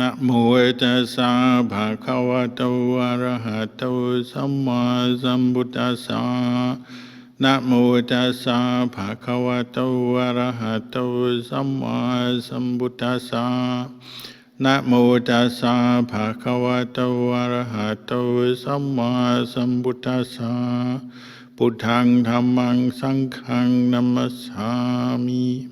Namo tassa bhagavato arahato samma sambuddhassa. Namo tassa bhagavato arahato samma sambuddhassa. Namo tassa bhagavato arahato samma sambuddhassa. Buddhang dhammang sanghang namassami.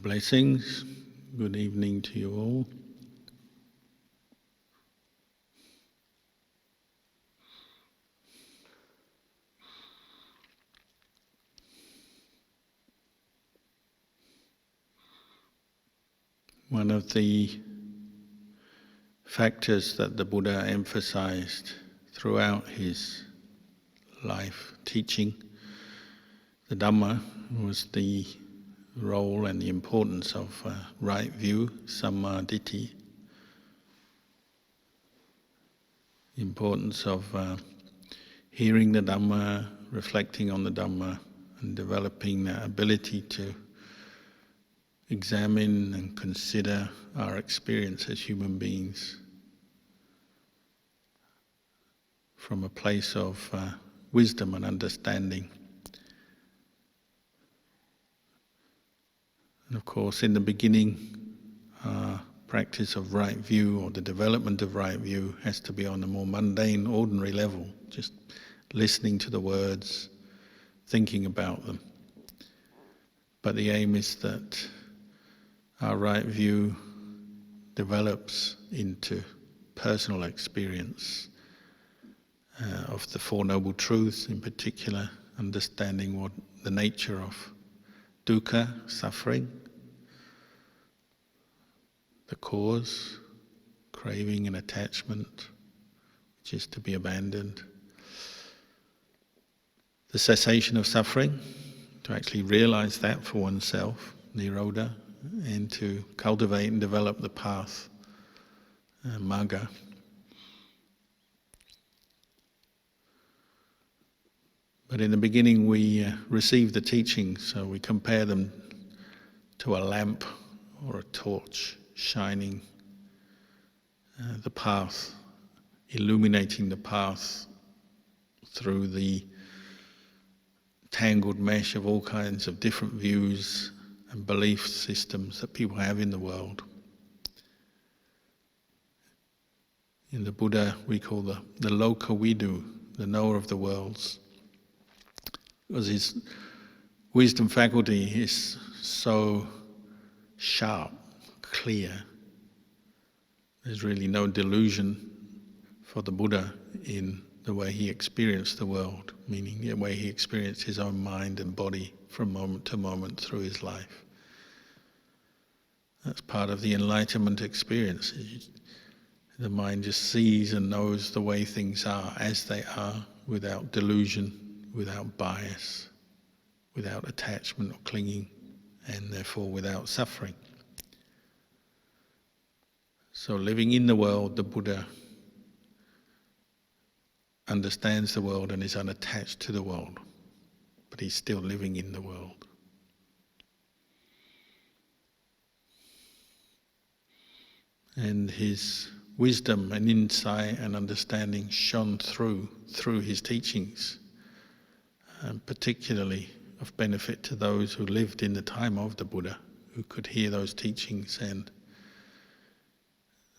Blessings. Good evening to you all. One of the factors that the Buddha emphasized throughout his life teaching the Dhamma was the role and the importance of right view, samma ditthi, the importance of hearing the Dhamma, reflecting on the Dhamma, and developing that ability to examine and consider our experience as human beings from a place of wisdom and understanding. And of course, in the beginning, practice of right view or the development of right view has to be on a more mundane, ordinary level, just listening to the words, thinking about them. But the aim is that our right view develops into personal experience of the Four Noble Truths, in particular, understanding what the nature of dukkha, suffering, the cause, craving and attachment, which is to be abandoned, the cessation of suffering, to actually realize that for oneself, nirodha, and to cultivate and develop the path, magga. But in the beginning we receive the teachings, so we compare them to a lamp or a torch shining the path, illuminating the path through the tangled mesh of all kinds of different views and belief systems that people have in the world. In the Buddha we call the lokavidu, the knower of the worlds, because his wisdom faculty is so sharp, clear. There's really no delusion for the Buddha in the way he experienced the world, meaning the way he experienced his own mind and body from moment to moment through his life. That's part of the enlightenment experience. The mind just sees and knows the way things are as they are, without delusion, without bias, without attachment or clinging, and therefore without suffering. So living in the world, the Buddha understands the world and is unattached to the world, but he's still living in the world. And his wisdom and insight and understanding shone through his teachings, and particularly of benefit to those who lived in the time of the Buddha, who could hear those teachings and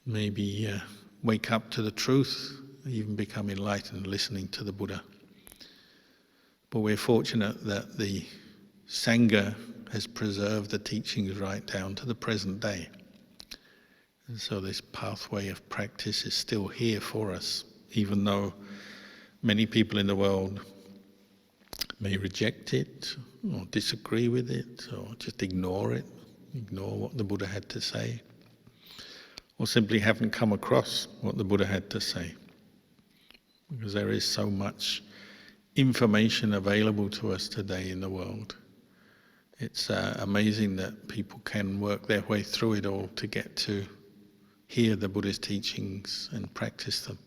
maybe wake up to the truth, even become enlightened listening to the Buddha. But we're fortunate that the Sangha has preserved the teachings right down to the present day. And so this pathway of practice is still here for us, even though many people in the world may reject it or disagree with it or just ignore it, ignore what the Buddha had to say, or simply haven't come across what the Buddha had to say. Because there is so much information available to us today in the world. It's amazing that people can work their way through it all to get to hear the Buddha's teachings and practice them.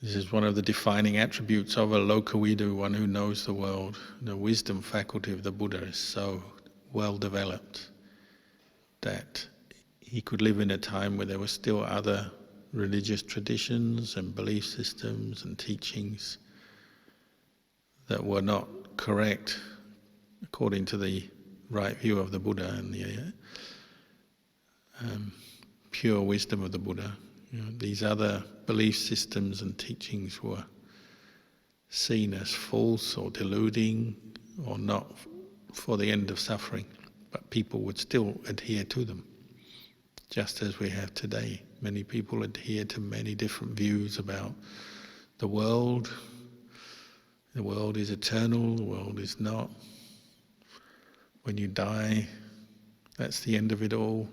This is one of the defining attributes of a Lokavidu, one who knows the world. The wisdom faculty of the Buddha is so well developed that he could live in a time where there were still other religious traditions and belief systems and teachings that were not correct according to the right view of the Buddha and the pure wisdom of the Buddha. These other belief systems and teachings were seen as false or deluding or not for the end of suffering, but people would still adhere to them, just as we have today. Many people adhere to many different views about the world. The world is eternal, the world is not. When you die, that's the end of it all.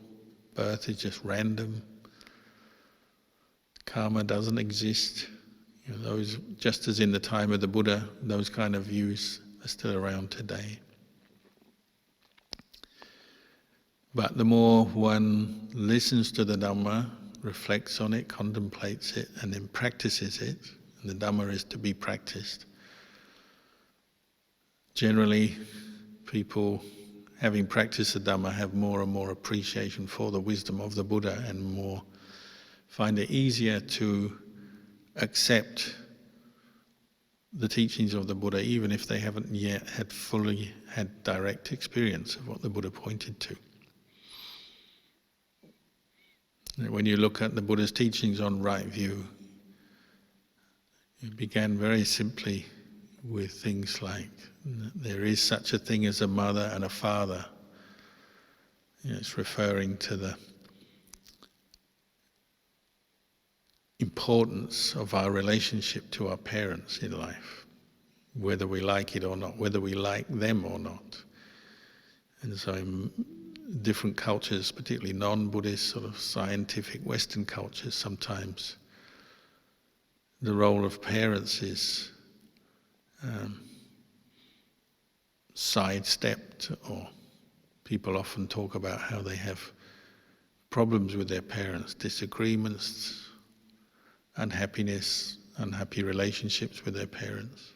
Birth is just random. Karma doesn't exist. Those, just as in the time of the Buddha, those kind of views are still around today. But the more one listens to the Dhamma, reflects on it, contemplates it, and then practices it, and the Dhamma is to be practiced, generally people, having practiced the Dhamma, have more and more appreciation for the wisdom of the Buddha and more find it easier to accept the teachings of the Buddha, even if they haven't yet fully had direct experience of what the Buddha pointed to. When you look at the Buddha's teachings on right view, it began very simply with things like, there is such a thing as a mother and a father. It's referring to the importance of our relationship to our parents in life, whether we like it or not, whether we like them or not. And so in different cultures, particularly non-Buddhist, sort of scientific Western cultures, sometimes the role of parents is sidestepped, or people often talk about how they have problems with their parents, disagreements, unhappiness, unhappy relationships with their parents.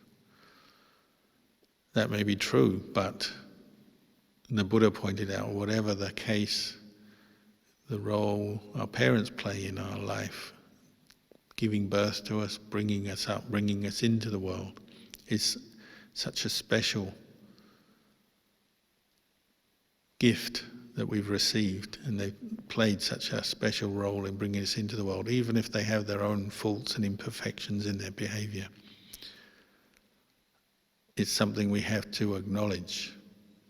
That may be true, but the Buddha pointed out, whatever the case, the role our parents play in our life, giving birth to us, bringing us up, bringing us into the world, is such a special gift that we've received, and they've played such a special role in bringing us into the world, even if they have their own faults and imperfections in their behavior. It's something we have to acknowledge.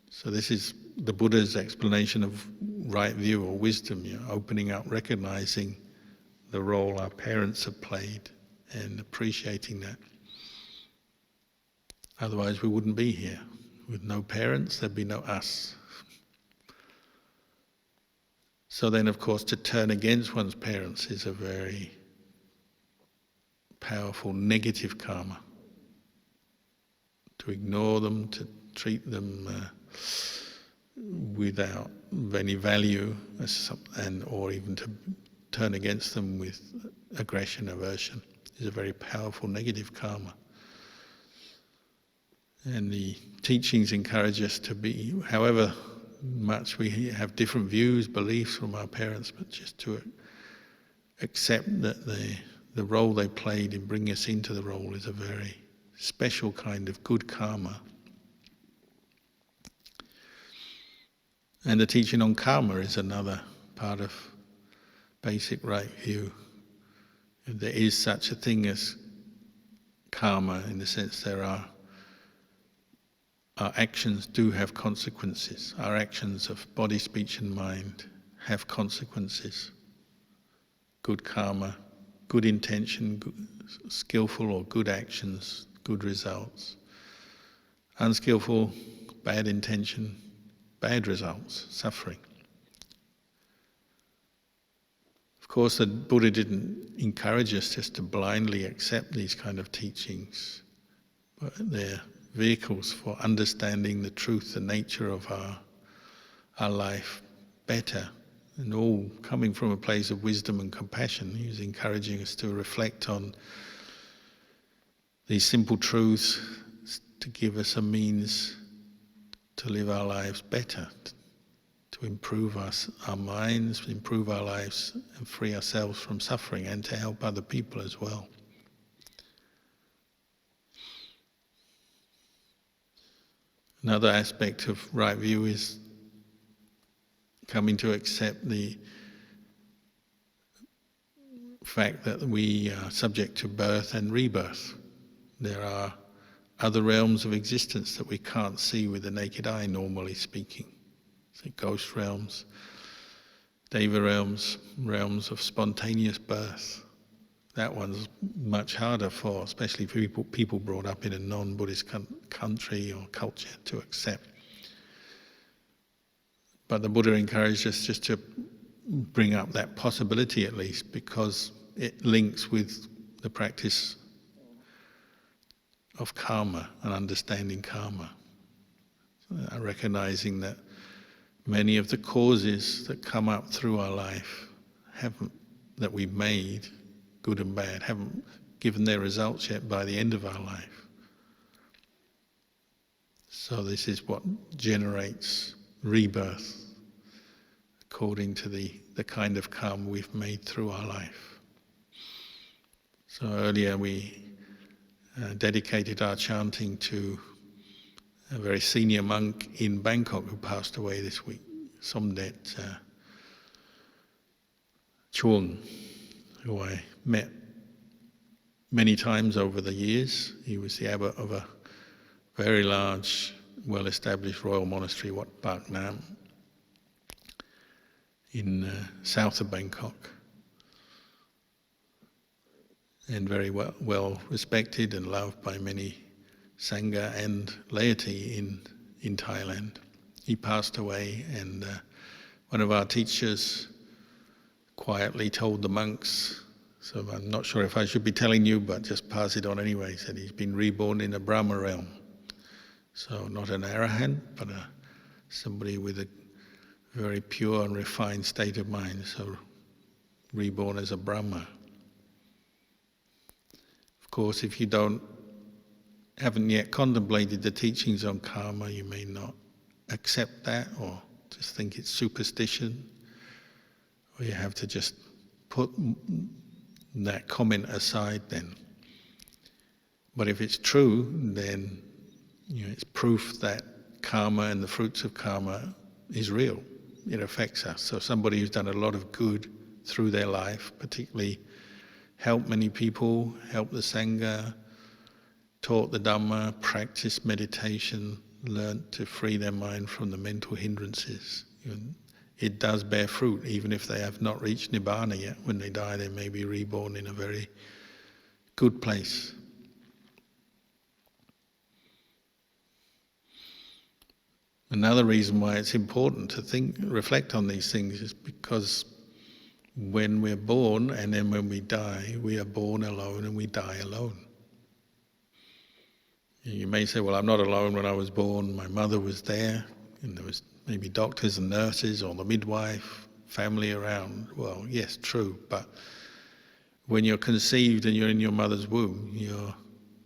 So this is the Buddha's explanation of right view or wisdom, opening up, recognizing the role our parents have played and appreciating that. Otherwise we wouldn't be here. With no parents, there'd be no us. So then, of course, to turn against one's parents is a very powerful negative karma. To ignore them, to treat them without any value, or even to turn against them with aggression, aversion, is a very powerful negative karma. And the teachings encourage us to be, however much we have different views, beliefs from our parents, but just to accept that the role they played in bringing us into the role is a very special kind of good karma. And the teaching on karma is another part of basic right view. There is such a thing as karma, in the sense our actions do have consequences. Our actions of body, speech and mind have consequences. Good karma, good intention, skillful or good actions, good results. Unskillful, bad intention, bad results, suffering. Of course, the Buddha didn't encourage us just to blindly accept these kind of teachings, but they're vehicles for understanding the truth, the nature of our life better, and all coming from a place of wisdom and compassion. He was encouraging us to reflect on these simple truths to give us a means to live our lives better, to improve our minds, improve our lives, and free ourselves from suffering, and to help other people as well. Another aspect of right view is coming to accept the fact that we are subject to birth and rebirth. There are other realms of existence that we can't see with the naked eye, normally speaking. So ghost realms, deva realms, realms of spontaneous birth. That one's much harder for, especially for people brought up in a non-Buddhist country or culture, to accept. But the Buddha encouraged us just to bring up that possibility at least, because it links with the practice of karma and understanding karma. Recognizing that many of the causes that come up through our life that we've made, good and bad, haven't given their results yet by the end of our life. So this is what generates rebirth, according to the kind of karma we've made through our life. So earlier we dedicated our chanting to a very senior monk in Bangkok who passed away this week, Somdet Chuang, who I met many times over the years. He was the abbot of a very large, well-established royal monastery, Wat Pak Nam, in south of Bangkok, and very well respected and loved by many Sangha and laity in Thailand. He passed away, and one of our teachers quietly told the monks, so I'm not sure if I should be telling you, but just pass it on anyway. He said he's been reborn in a Brahma realm. So not an arahant, but somebody with a very pure and refined state of mind, so reborn as a Brahma. Of course, if you haven't yet contemplated the teachings on karma, you may not accept that, or just think it's superstition, or you have to just put that comment aside then. But if it's true, then it's proof that karma and the fruits of karma is real. It affects us. So somebody who's done a lot of good through their life, particularly helped many people, helped the Sangha, taught the Dhamma, practiced meditation, learnt to free their mind from the mental hindrances. It does bear fruit, even if they have not reached Nibbana yet. When they die, they may be reborn in a very good place. Another reason why it's important to reflect on these things is because when we're born and then when we die, we are born alone and we die alone. You may say, well, I'm not alone when I was born. My mother was there, and there was maybe doctors and nurses or the midwife, family around. Well, yes, true, but when you're conceived and you're in your mother's womb, you're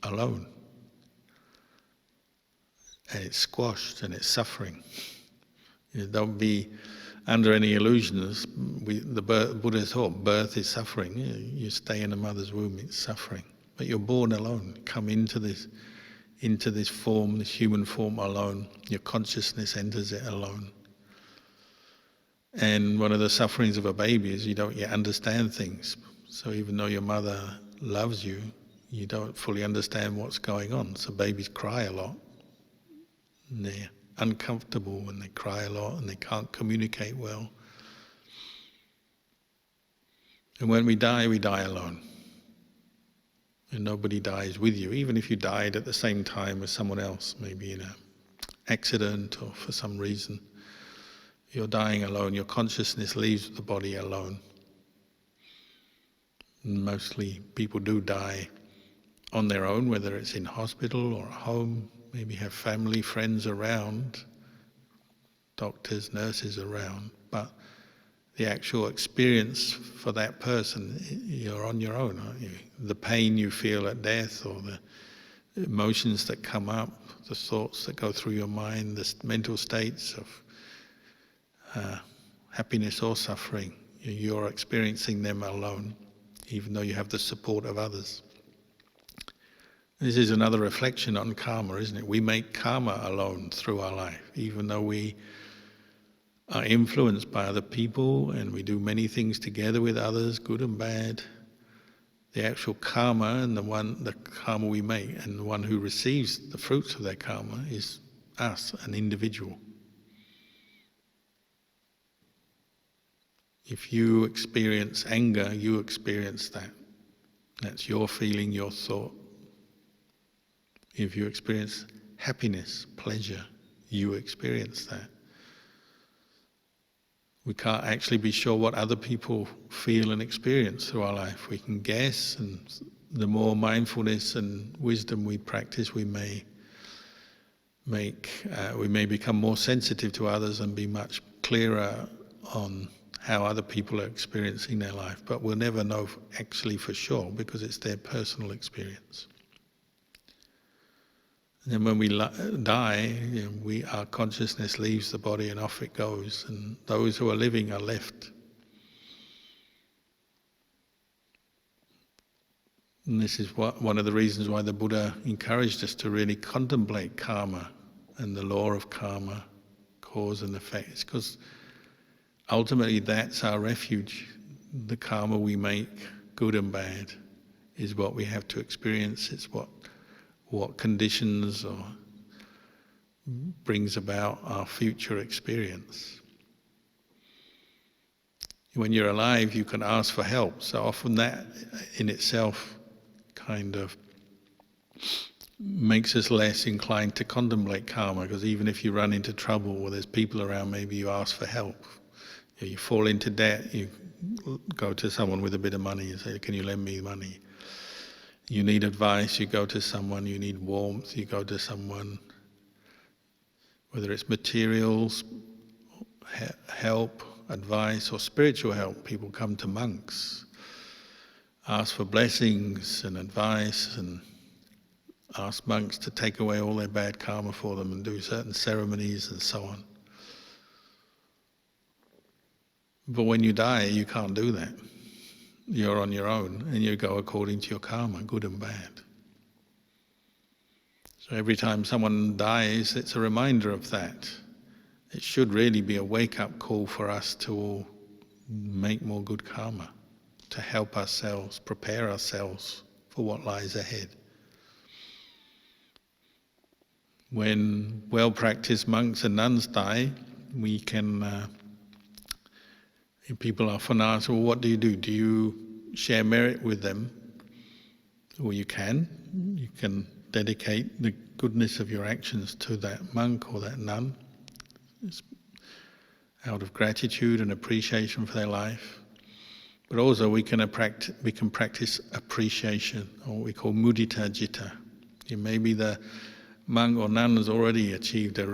alone. And it's squashed and it's suffering. Don't be under any illusions. The Buddha taught birth is suffering. You stay in a mother's womb, it's suffering. But you're born alone. Come into this form, this human form alone. Your consciousness enters it alone. And one of the sufferings of a baby is you don't yet understand things. So even though your mother loves you, you don't fully understand what's going on. So babies cry a lot. And they're uncomfortable and they cry a lot and they can't communicate well. And when we die alone. And nobody dies with you, even if you died at the same time as someone else, maybe in an accident or for some reason. You're dying alone, your consciousness leaves the body alone. Mostly people do die on their own, whether it's in hospital or at home, maybe have family, friends around, doctors, nurses around, but the actual experience for that person, you're on your own, aren't you? The pain you feel at death, or the emotions that come up, the thoughts that go through your mind, the mental states of happiness or suffering, you're experiencing them alone, even though you have the support of others. This is another reflection on karma, isn't it? We make karma alone through our life, even though we are influenced by other people and we do many things together with others, good and bad. The actual karma and the karma we make, and the one who receives the fruits of that karma is us, an individual. If you experience anger, you experience that. That's your feeling, your thought. If you experience happiness, pleasure, you experience that. We can't actually be sure what other people feel and experience through our life. We can guess, and the more mindfulness and wisdom we practice, we may become more sensitive to others and be much clearer on how other people are experiencing their life. But we'll never know actually for sure, because it's their personal experience. And then when we die, our consciousness leaves the body and off it goes, and those who are living are left. And this is one of the reasons why the Buddha encouraged us to really contemplate karma and the law of karma, cause and effect. It's because ultimately that's our refuge. The karma we make, good and bad, is what we have to experience. It's what conditions or brings about our future experience. When you're alive, you can ask for help. So often that in itself kind of makes us less inclined to contemplate karma, because even if you run into trouble or there's people around, maybe you ask for help. You fall into debt, you go to someone with a bit of money and say, "Can you lend me money?" You need advice, you go to someone. You need warmth, you go to someone. Whether it's materials, help, advice, or spiritual help, people come to monks, ask for blessings and advice, and ask monks to take away all their bad karma for them and do certain ceremonies and so on. But when you die, you can't do that. You're on your own, and you go according to your karma, good and bad. So every time someone dies, it's a reminder of that. It should really be a wake-up call for us to all make more good karma, to help ourselves, prepare ourselves for what lies ahead. When well-practiced monks and nuns die, we can... people often ask, well, what do you do? Do you share merit with them? Well, you can. You can dedicate the goodness of your actions to that monk or that nun. It's out of gratitude and appreciation for their life. But also we can practice appreciation, or what we call mudita citta. Maybe the monk or nun has already achieved a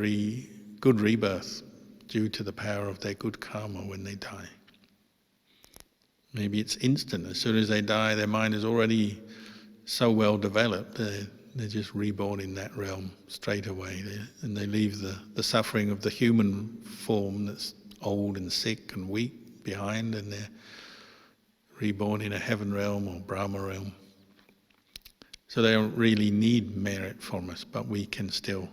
good rebirth due to the power of their good karma when they die. Maybe it's instant. As soon as they die, their mind is already so well developed, they're just reborn in that realm straight away. And they leave the suffering of the human form that's old and sick and weak behind, and they're reborn in a heaven realm or Brahma realm. So they don't really need merit from us, but we can still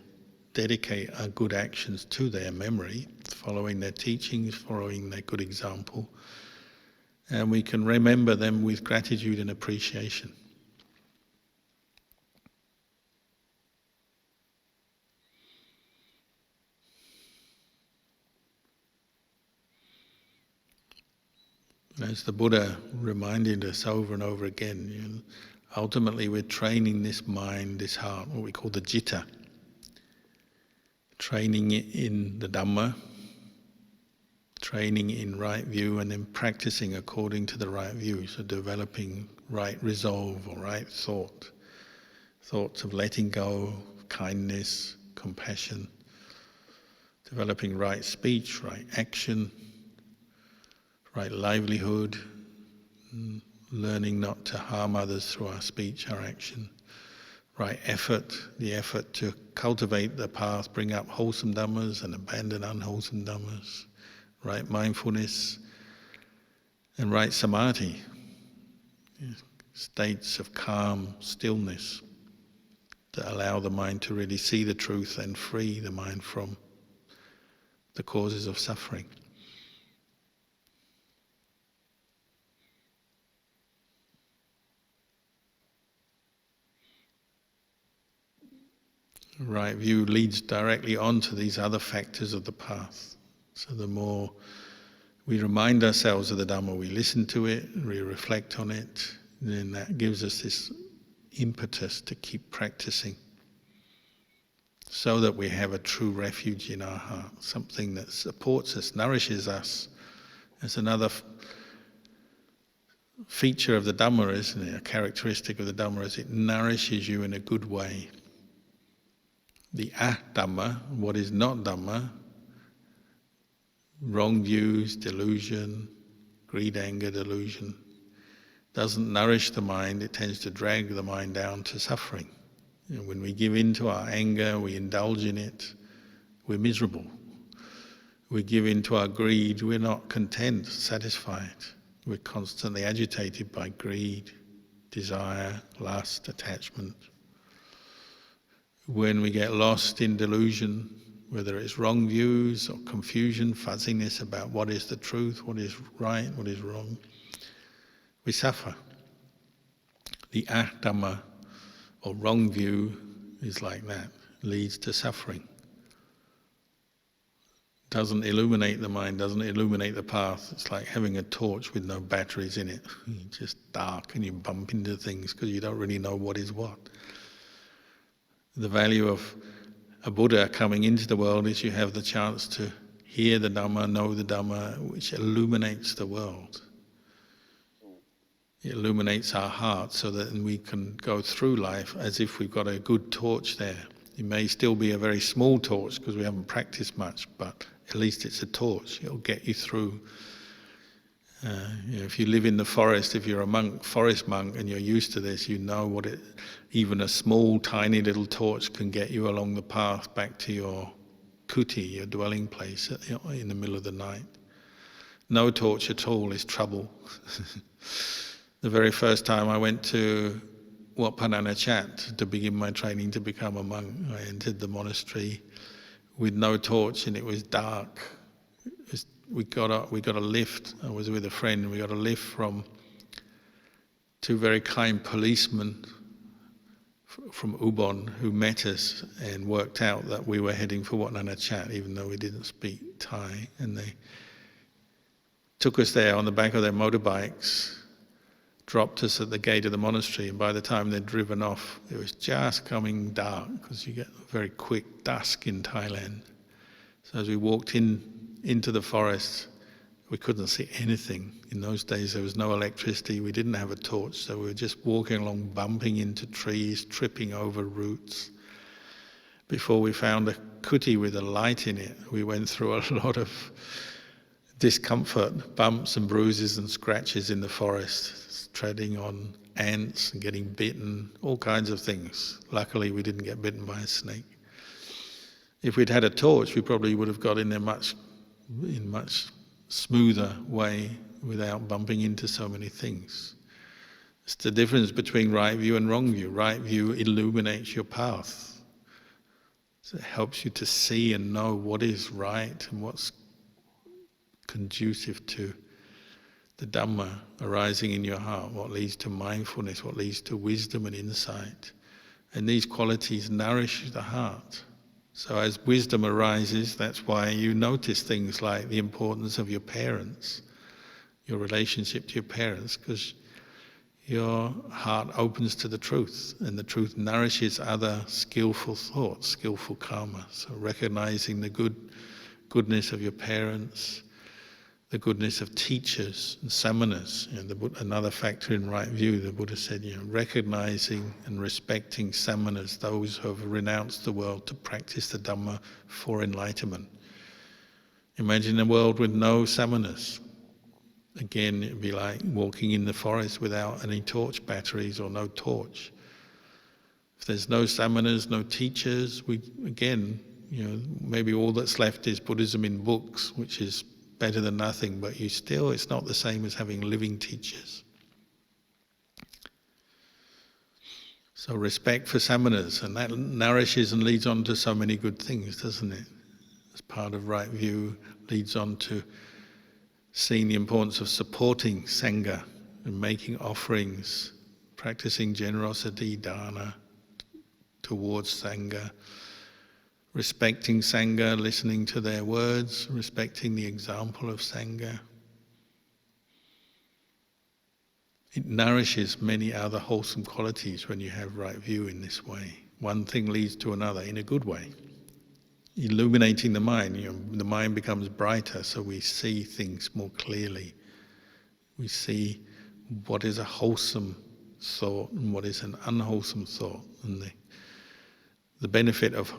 dedicate our good actions to their memory, following their teachings, following their good example. And we can remember them with gratitude and appreciation. As the Buddha reminded us over and over again, ultimately we're training this mind, this heart, what we call the citta, training it in the Dhamma, training in right view and then practicing according to the right view. So developing right resolve or right thought. Thoughts of letting go, kindness, compassion. Developing right speech, right action, right livelihood. Learning not to harm others through our speech, our action. Right effort, the effort to cultivate the path, bring up wholesome dhammas and abandon unwholesome dhammas. Right mindfulness and right samadhi, states of calm stillness that allow the mind to really see the truth and free the mind from the causes of suffering. Right view leads directly onto these other factors of the path. So the more we remind ourselves of the Dhamma, we listen to it, we reflect on it, then that gives us this impetus to keep practicing so that we have a true refuge in our heart, something that supports us, nourishes us. It's another feature of the Dhamma, isn't it? A characteristic of the Dhamma is it nourishes you in a good way. The Dhamma, what is not Dhamma, wrong views, delusion, greed, anger, delusion, doesn't nourish the mind, it tends to drag the mind down to suffering. You know, when we give in to our anger, we indulge in it, we're miserable. We give in to our greed, we're not content, satisfied. We're constantly agitated by greed, desire, lust, attachment. When we get lost in delusion, whether it's wrong views or confusion, fuzziness about what is the truth, what is right, what is wrong, we suffer. The Dhamma, or wrong view, is like that, leads to suffering. Doesn't illuminate the mind, doesn't illuminate the path. It's like having a torch with no batteries in it. It's just dark and you bump into things because you don't really know what is what. The value of a Buddha coming into the world is you have the chance to hear the Dhamma, know the Dhamma, which illuminates the world. It illuminates our heart so that we can go through life as if we've got a good torch there. It may still be a very small torch because we haven't practiced much, but at least it's a torch. It'll get you through. If you live in the forest, if you're a monk, forest monk, and you're used to this, you know what even a small, tiny little torch can get you along the path back to your kuti, your dwelling place, in the middle of the night. No torch at all is trouble. The very first time I went to Wat Pah Nanachat to begin my training to become a monk, I entered the monastery with no torch and it was dark. We got a lift. I was with a friend and we got a lift from two very kind policemen from Ubon who met us and worked out that we were heading for Wat Nanachat even though we didn't speak Thai, and they took us there on the back of their motorbikes, dropped us at the gate of the monastery, and by the time they'd driven off it was just coming dark because you get very quick dusk in Thailand. So as we walked into the forest, we couldn't see anything. In those days there was no electricity, we didn't have a torch, so we were just walking along, bumping into trees, tripping over roots. Before we found a kuti with a light in it, we went through a lot of discomfort, bumps and bruises and scratches in the forest, treading on ants and getting bitten, all kinds of things. Luckily we didn't get bitten by a snake. If we'd had a torch, we probably would have got in there in much smoother way without bumping into so many things. It's the difference between right view and wrong view. Right view illuminates your path. So it helps you to see and know what is right and what's conducive to the Dhamma arising in your heart, what leads to mindfulness, what leads to wisdom and insight. And these qualities nourish the heart. So as wisdom arises, that's why you notice things like the importance of your parents, your relationship to your parents, because your heart opens to the truth, and the truth nourishes other skillful thoughts, skillful karma. So recognizing the goodness of your parents, the goodness of teachers and samanas. Another factor in right view, the Buddha said, recognizing and respecting samanas, those who have renounced the world to practice the Dhamma for enlightenment. Imagine a world with no samanas. Again, it'd be like walking in the forest without any torch batteries or no torch. If there's no samanas, no teachers, maybe all that's left is Buddhism in books, which is better than nothing, but it's not the same as having living teachers. So respect for samanas, and that nourishes and leads on to so many good things, doesn't it? As part of right view, leads on to seeing the importance of supporting Sangha and making offerings, practicing generosity, dana, towards Sangha, respecting Sangha, listening to their words, respecting the example of Sangha. It nourishes many other wholesome qualities when you have right view in this way. One thing leads to another in a good way. Illuminating the mind, the mind becomes brighter, so we see things more clearly. We see what is a wholesome thought and what is an unwholesome thought. And the benefit of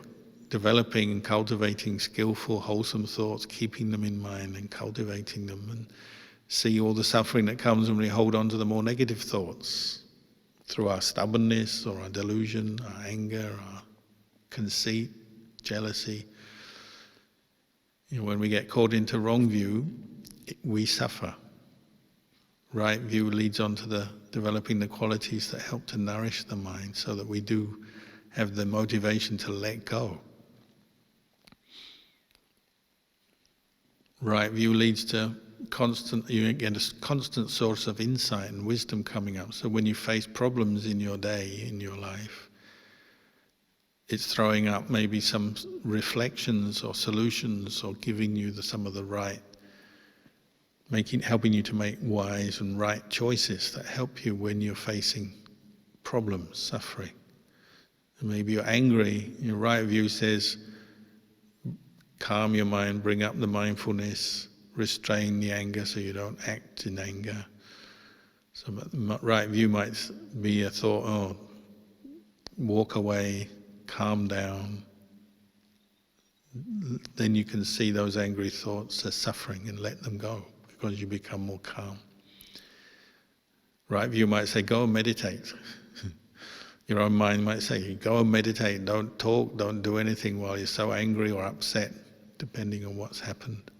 developing and cultivating skillful, wholesome thoughts, keeping them in mind and cultivating them, and see all the suffering that comes when we hold on to the more negative thoughts through our stubbornness or our delusion, our anger, our conceit, jealousy. When we get caught into wrong view, we suffer. Right view leads on to developing the qualities that help to nourish the mind so that we do have the motivation to let go. Right view leads to you get a constant source of insight and wisdom coming up. So when you face problems in your day, in your life, it's throwing up maybe some reflections or solutions or giving you some of the right, helping you to make wise and right choices that help you when you're facing problems, suffering. And maybe you're angry, your right view says, calm your mind, bring up the mindfulness, restrain the anger so you don't act in anger. So right view might be a thought, walk away, calm down. Then you can see those angry thoughts as suffering and let them go because you become more calm. Right view might say, go and meditate. Your own mind might say, go and meditate, don't talk, don't do anything while you're so angry or upset, depending on what's happened.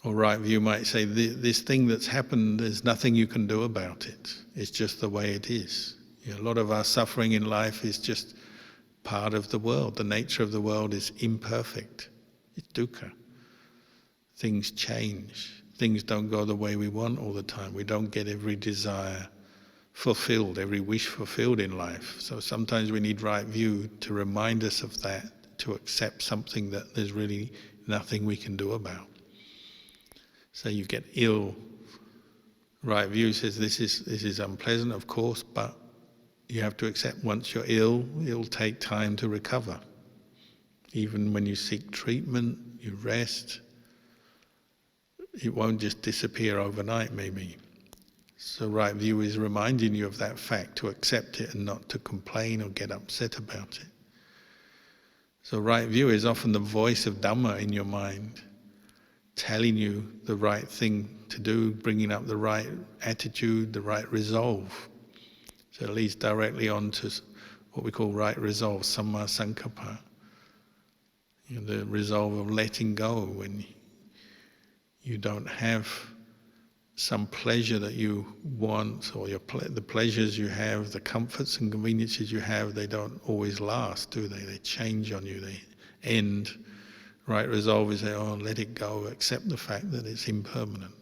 Or right view might say, this thing that's happened, there's nothing you can do about it. It's just the way it is. A lot of our suffering in life is just part of the world. The nature of the world is imperfect. It's dukkha. Things change. Things don't go the way we want all the time. We don't get every desire fulfilled, every wish fulfilled in life. So sometimes we need right view to remind us of that, to accept something that there's really nothing we can do about. So you get ill. Right view says this is unpleasant, of course, but you have to accept once you're ill, it'll take time to recover. Even when you seek treatment, you rest, it won't just disappear overnight maybe. So right view is reminding you of that fact, to accept it and not to complain or get upset about it. So right view is often the voice of Dhamma in your mind, telling you the right thing to do, bringing up the right attitude, the right resolve. So it leads directly on to what we call right resolve, samma sankappa. The resolve of letting go when you don't have some pleasure that you want, or the pleasures you have, the comforts and conveniences you have, they don't always last, do they? They change on you, they end. Right resolve is let it go, accept the fact that it's impermanent.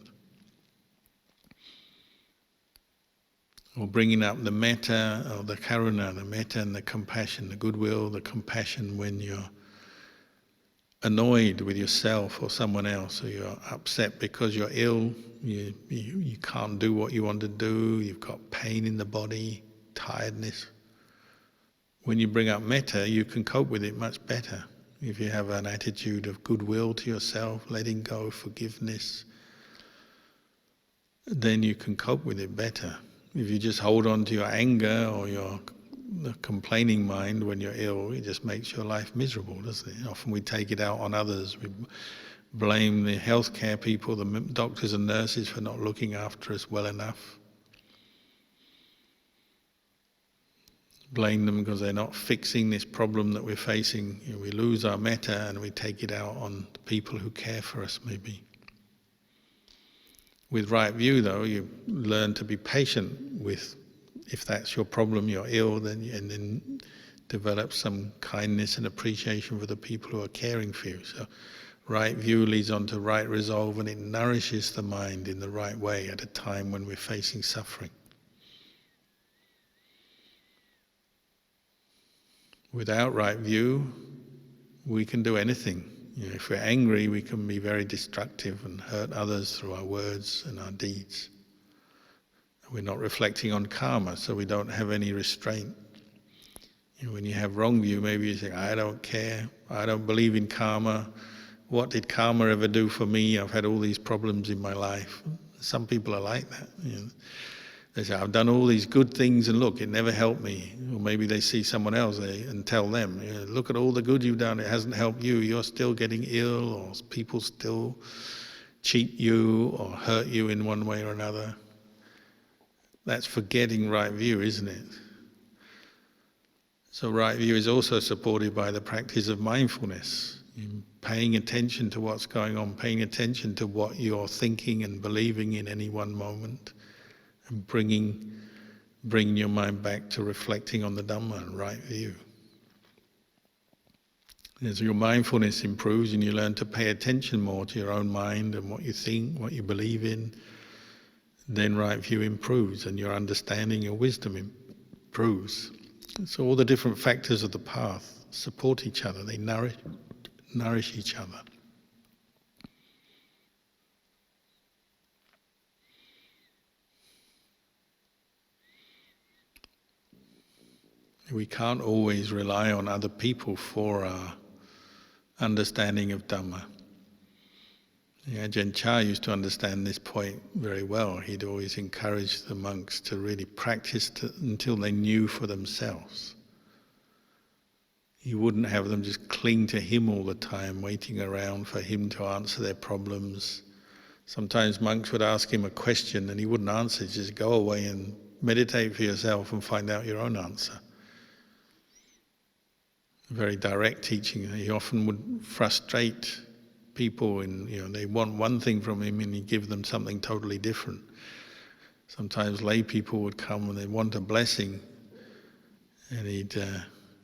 Or bringing up the metta or the karuna, the metta and the compassion, the goodwill, the compassion when you're annoyed with yourself or someone else, or you're upset because you're ill, you can't do what you want to do, you've got pain in the body, tiredness. When you bring up metta, you can cope with it much better. If you have an attitude of goodwill to yourself, letting go, forgiveness, then you can cope with it better. If you just hold on to your anger or your complaining mind when you're ill, it just makes your life miserable, doesn't it? Often we take it out on others. We blame the healthcare people, the doctors and nurses for not looking after us well enough. Blame them because they're not fixing this problem that we're facing. We lose our metta and we take it out on the people who care for us, maybe. With right view, though, you learn to be patient with, if that's your problem, you're ill, and then develop some kindness and appreciation for the people who are caring for you. So right view leads on to right resolve, and it nourishes the mind in the right way at a time when we're facing suffering. Without right view, we can do anything. If we're angry, we can be very destructive and hurt others through our words and our deeds. We're not reflecting on karma, so we don't have any restraint. When you have wrong view, maybe you say, I don't care, I don't believe in karma. What did karma ever do for me? I've had all these problems in my life. Some people are like that. They say, I've done all these good things and look, it never helped me. Or maybe they see someone else and tell them, look at all the good you've done, it hasn't helped you, you're still getting ill, or people still cheat you or hurt you in one way or another. That's forgetting right view, isn't it? So right view is also supported by the practice of mindfulness, paying attention to what's going on, paying attention to what you're thinking and believing in any one moment, and bringing your mind back to reflecting on the Dhamma and right view. As your mindfulness improves and you learn to pay attention more to your own mind and what you think, what you believe in, then right view improves and your understanding, your wisdom improves. So all the different factors of the path support each other, they nourish each other. We can't always rely on other people for our understanding of Dhamma. Ajahn Chah used to understand this point very well. He'd always encourage the monks to really practice until they knew for themselves. He wouldn't have them just cling to him all the time, waiting around for him to answer their problems. Sometimes monks would ask him a question and he wouldn't answer, just go away and meditate for yourself and find out your own answer. Very direct teaching. He often would frustrate people, and they want one thing from him, and he'd give them something totally different. Sometimes lay people would come and they want a blessing, and he'd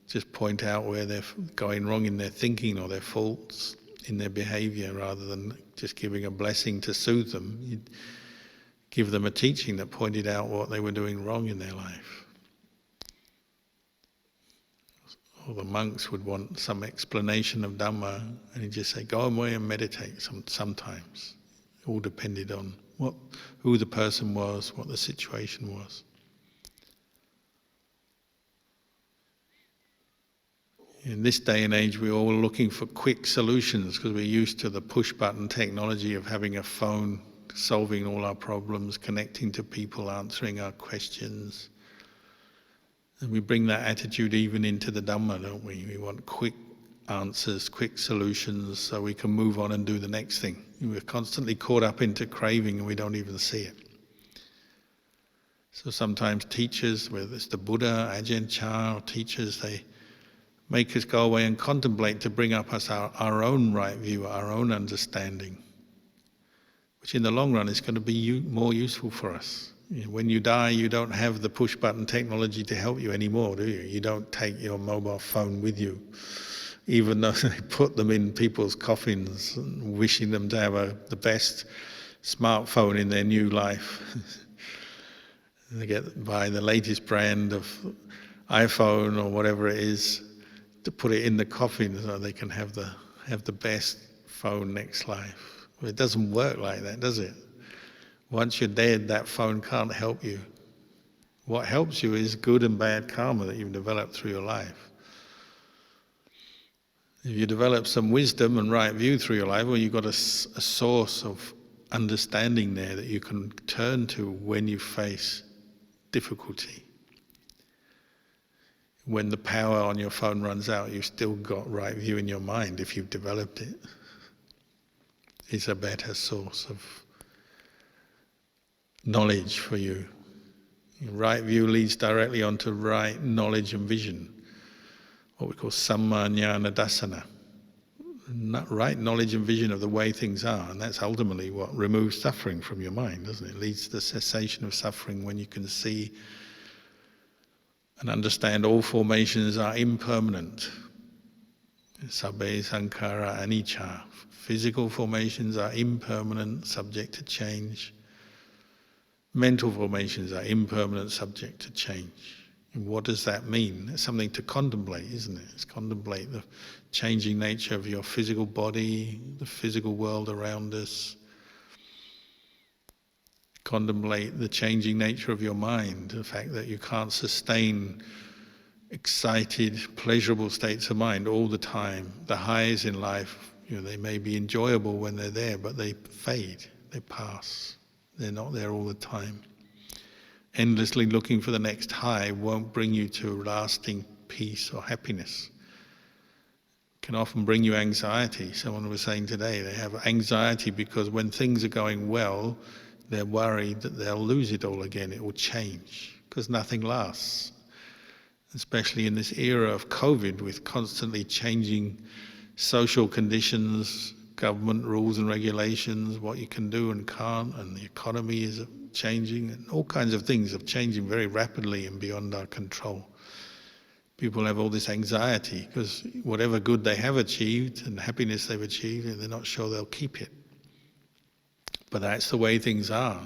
just point out where they're going wrong in their thinking or their faults in their behaviour, rather than just giving a blessing to soothe them. He'd give them a teaching that pointed out what they were doing wrong in their life. Or the monks would want some explanation of Dhamma, and he'd just say, go away and meditate sometimes. It all depended on who the person was, what the situation was. In this day and age, we're all looking for quick solutions because we're used to the push-button technology of having a phone, solving all our problems, connecting to people, answering our questions. And we bring that attitude even into the Dhamma, don't we? We want quick answers, quick solutions, so we can move on and do the next thing. We're constantly caught up into craving and we don't even see it. So sometimes teachers, whether it's the Buddha, Ajahn Chah, or teachers, they make us go away and contemplate to bring up us our own right view, our own understanding, which in the long run is going to be more useful for us. When you die, you don't have the push-button technology to help you anymore, do you? You don't take your mobile phone with you, even though they put them in people's coffins, wishing them to have the best smartphone in their new life. They buy the latest brand of iPhone or whatever it is to put it in the coffin so they can have the best phone next life. Well, it doesn't work like that, does it? Once you're dead, that phone can't help you. What helps you is good and bad karma that you've developed through your life. If you develop some wisdom and right view through your life, well, you've got a source of understanding there that you can turn to when you face difficulty. When the power on your phone runs out, you've still got right view in your mind if you've developed it. It's a better source of knowledge for you. Right view leads directly onto right knowledge and vision, what we call samma jnana dassana. Right knowledge and vision of the way things are, and that's ultimately what removes suffering from your mind, doesn't it? It leads to the cessation of suffering when you can see and understand all formations are impermanent. Sabbe sankhara anicca. Physical formations are impermanent, subject to change. Mental formations are impermanent, subject to change. And what does that mean? It's something to contemplate, isn't it? It's contemplate the changing nature of your physical body, the physical world around us. Contemplate the changing nature of your mind, the fact that you can't sustain excited, pleasurable states of mind all the time. The highs in life, they may be enjoyable when they're there, but they fade, they pass. They're not there all the time. Endlessly looking for the next high won't bring you to lasting peace or happiness. It can often bring you anxiety. Someone was saying today they have anxiety because when things are going well, they're worried that they'll lose it all again, it will change, because nothing lasts. Especially in this era of COVID, with constantly changing social conditions, government rules and regulations, what you can do and can't, and the economy is changing, and all kinds of things are changing very rapidly and beyond our control. People have all this anxiety because whatever good they have achieved and happiness they've achieved, they're not sure they'll keep it. But that's the way things are.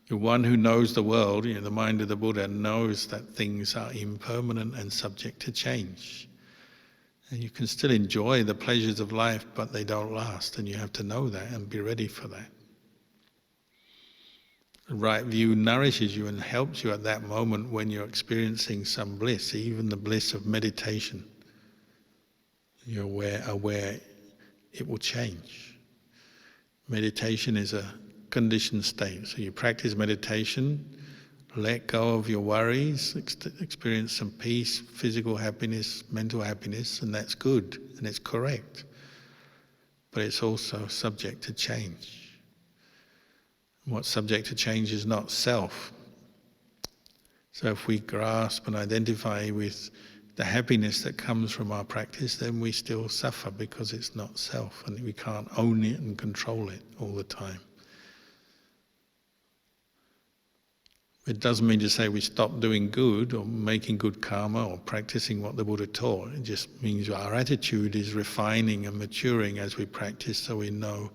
The one who knows the world, the mind of the Buddha, knows that things are impermanent and subject to change. And you can still enjoy the pleasures of life, but they don't last, and you have to know that and be ready for that. The right view nourishes you and helps you at that moment when you're experiencing some bliss, even the bliss of meditation. You're aware it will change. Meditation is a conditioned state. So you practice meditation, let go of your worries, experience some peace, physical happiness, mental happiness, and that's good and it's correct. But it's also subject to change. What's subject to change is not self. So if we grasp and identify with the happiness that comes from our practice, then we still suffer because it's not self and we can't own it and control it all the time. It doesn't mean to say we stop doing good or making good karma or practicing what the Buddha taught. It just means our attitude is refining and maturing as we practice, so we know,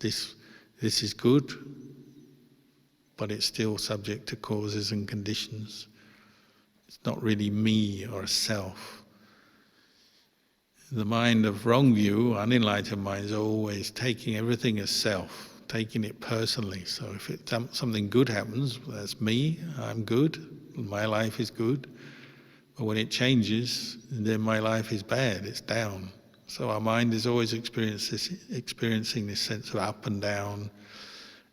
this is good, but it's still subject to causes and conditions. It's not really me or a self. The mind of wrong view, unenlightened mind, is always taking everything as self, taking it personally. So if something good happens, that's me, I'm good, my life is good. But when it changes, then my life is bad, it's down. So our mind is always experiencing this sense of up and down,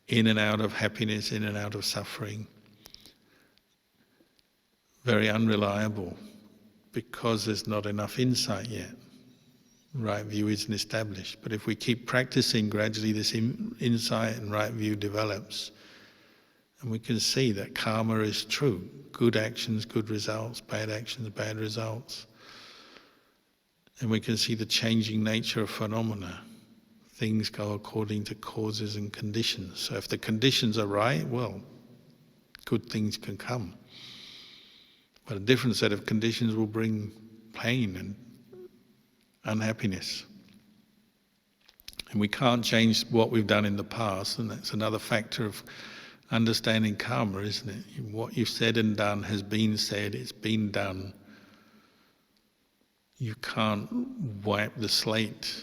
in and out of happiness, in and out of suffering. Very unreliable, because there's not enough insight yet. Right view isn't established. But if we keep practicing, gradually this insight and right view develops. And we can see that karma is true. Good actions, good results. Bad actions, bad results. And we can see the changing nature of phenomena. Things go according to causes and conditions. So if the conditions are right, well, good things can come. But a different set of conditions will bring pain and unhappiness. And we can't change what we've done in the past, and that's another factor of understanding karma, isn't it? What you've said and done has been said, it's been done. You can't wipe the slate.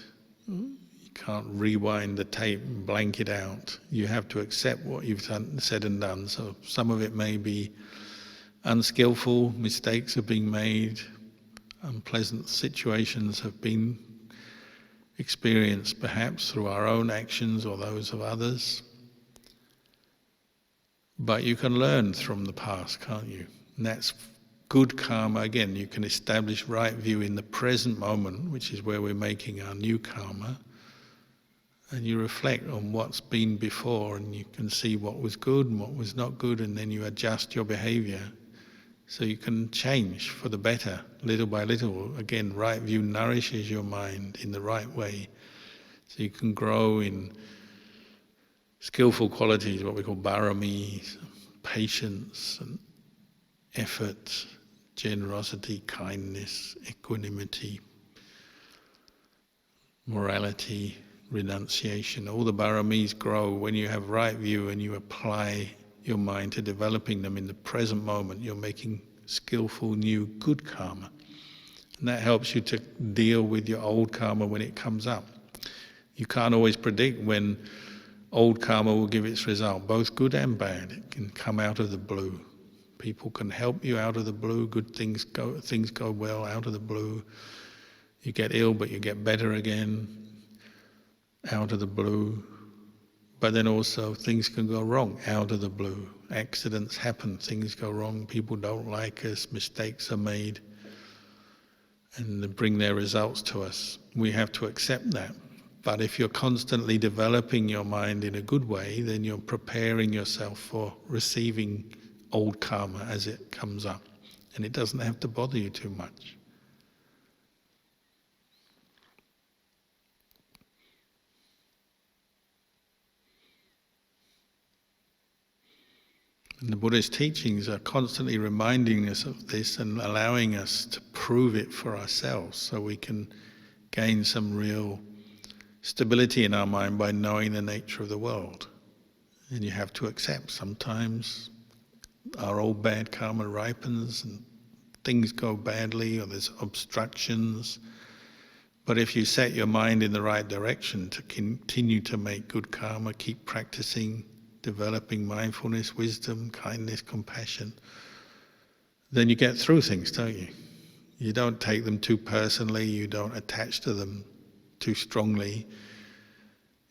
You can't rewind the tape and blank it out. You have to accept what you've said and done. So some of it may be unskillful, mistakes are being made, unpleasant situations have been experienced perhaps through our own actions or those of others. But you can learn from the past, can't you? And that's good karma. Again, you can establish right view in the present moment, which is where we're making our new karma. And you reflect on what's been before, and you can see what was good and what was not good, and then you adjust your behavior so you can change for the better, little by little. Again, right view nourishes your mind in the right way, so you can grow in skillful qualities, what we call barami, patience and effort, generosity, kindness, equanimity, morality, renunciation. All the baramis grow when you have right view and you apply your mind to developing them in the present moment. You're making skillful, new, good karma. And that helps you to deal with your old karma when it comes up. You can't always predict when old karma will give its result, both good and bad. It can come out of the blue. People can help you out of the blue. Good things go well out of the blue. You get ill, but you get better again out of the blue. But then also things can go wrong out of the blue. Accidents happen, things go wrong, people don't like us, mistakes are made, and they bring their results to us. We have to accept that. But if you're constantly developing your mind in a good way, then you're preparing yourself for receiving old karma as it comes up. And it doesn't have to bother you too much. And the Buddha's teachings are constantly reminding us of this and allowing us to prove it for ourselves, so we can gain some real stability in our mind by knowing the nature of the world. And you have to accept sometimes our old bad karma ripens and things go badly or there's obstructions. But if you set your mind in the right direction to continue to make good karma, keep practicing, developing mindfulness, wisdom, kindness, compassion, then you get through things, don't you? You don't take them too personally, you don't attach to them too strongly.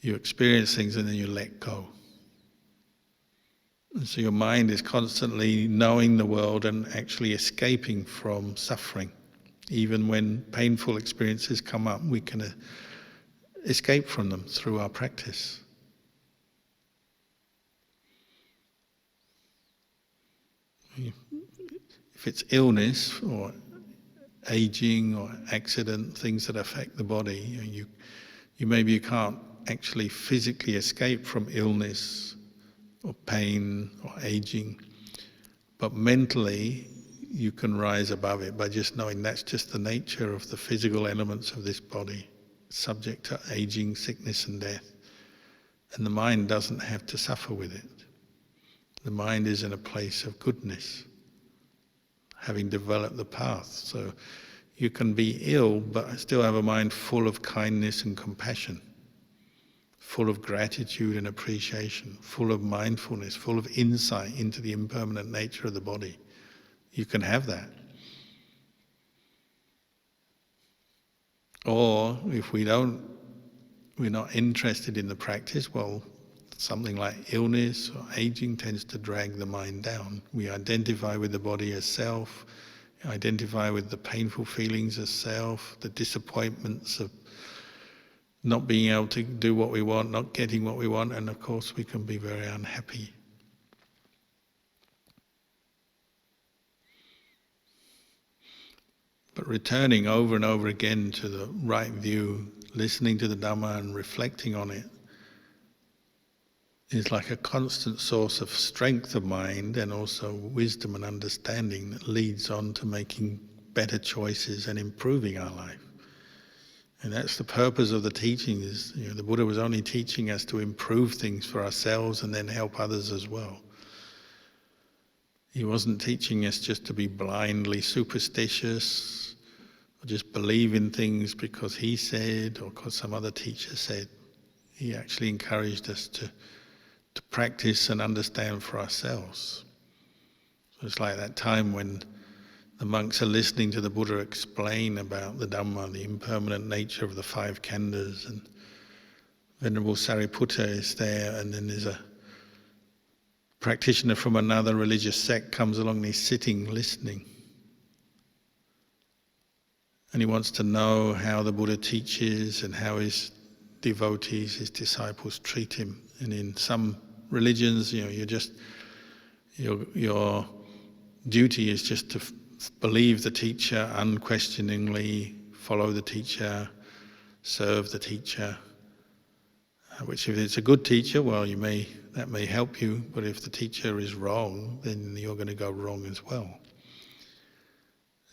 You experience things and then you let go. And so your mind is constantly knowing the world and actually escaping from suffering. Even when painful experiences come up, we can escape from them through our practice. If it's illness or aging or accident, things that affect the body, maybe you can't actually physically escape from illness or pain or aging, but mentally you can rise above it by just knowing that's just the nature of the physical elements of this body, subject to aging, sickness and death. And the mind doesn't have to suffer with it. The mind is in a place of goodness, having developed the path. So you can be ill, but still have a mind full of kindness and compassion, full of gratitude and appreciation, full of mindfulness, full of insight into the impermanent nature of the body. You can have that. Or if we're not interested in the practice, well, something like illness or aging tends to drag the mind down. We identify with the body as self, identify with the painful feelings as self, the disappointments of not being able to do what we want, not getting what we want, and of course we can be very unhappy. But returning over and over again to the right view, listening to the Dhamma and reflecting on it, is like a constant source of strength of mind and also wisdom and understanding that leads on to making better choices and improving our life. And that's the purpose of the teaching. Is the Buddha was only teaching us to improve things for ourselves and then help others as well. He wasn't teaching us just to be blindly superstitious or just believe in things because he said or because some other teacher said. He actually encouraged us to practice and understand for ourselves. So it's like that time when the monks are listening to the Buddha explain about the Dhamma, the impermanent nature of the five khandhas, and Venerable Sariputta is there, and then there's a practitioner from another religious sect comes along and he's sitting, listening. And he wants to know how the Buddha teaches and how his devotees, his disciples treat him. And in some religions, your duty is just to believe the teacher unquestioningly, follow the teacher, serve the teacher. Which, if it's a good teacher, well, that may help you. But if the teacher is wrong, then you're going to go wrong as well.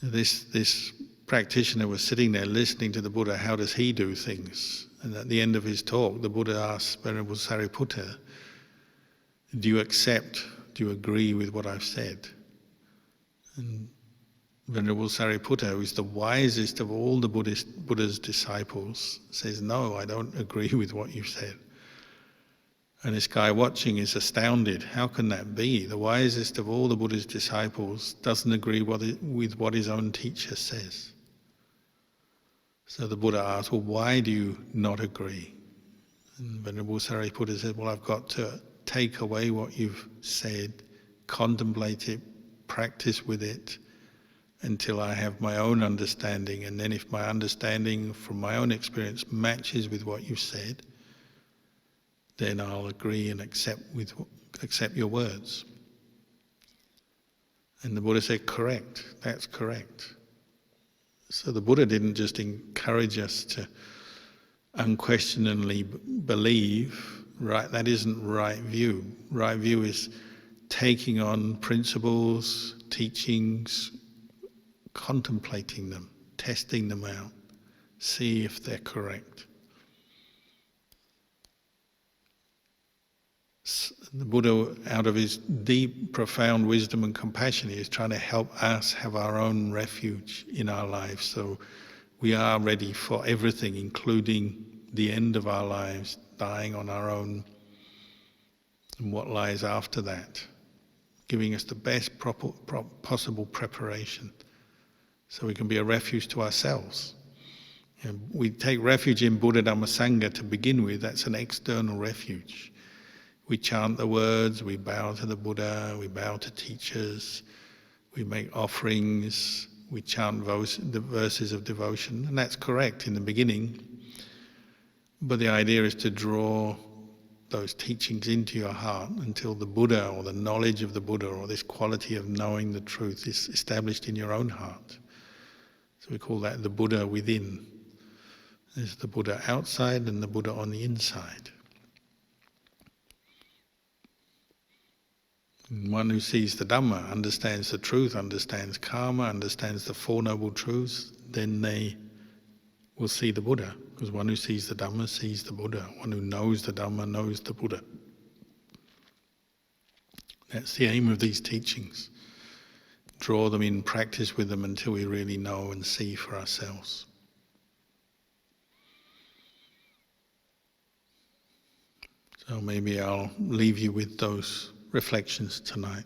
This practitioner was sitting there listening to the Buddha. How does he do things? And at the end of his talk, the Buddha asked Venerable Sariputta, "Do you accept? Do you agree with what I've said?" And Venerable Sariputta, who is the wisest of all the Buddha's disciples, says, "No, I don't agree with what you've said." And this guy watching is astounded. How can that be? The wisest of all the Buddha's disciples doesn't agree with what his own teacher says. So the Buddha asked, "Well, why do you not agree?" And Venerable Sariputta said, "Well, I've got to take away what you've said, contemplate it, practice with it, until I have my own understanding, and then if my understanding from my own experience matches with what you said, then I'll agree and accept your words." And the Buddha said, "Correct, that's correct." So the Buddha didn't just encourage us to unquestioningly believe, right? That isn't right view. Right view is taking on principles, teachings, contemplating them, testing them out, see if they're correct. The Buddha, out of his deep, profound wisdom and compassion, he is trying to help us have our own refuge in our lives, so we are ready for everything, including the end of our lives, dying on our own, and what lies after that, giving us the best possible preparation, so we can be a refuge to ourselves. And we take refuge in Buddha, Dhamma, Sangha to begin with. That's an external refuge. We chant the words, we bow to the Buddha, we bow to teachers, we make offerings, we chant the verses of devotion, and that's correct in the beginning. But the idea is to draw those teachings into your heart until the Buddha, or the knowledge of the Buddha, or this quality of knowing the truth is established in your own heart. So we call that the Buddha within. There's the Buddha outside and the Buddha on the inside. And one who sees the Dhamma, understands the truth, understands karma, understands the Four Noble Truths, then they will see the Buddha. Because one who sees the Dhamma sees the Buddha. One who knows the Dhamma knows the Buddha. That's the aim of these teachings. Draw them in, practice with them until we really know and see for ourselves. So maybe I'll leave you with those reflections tonight.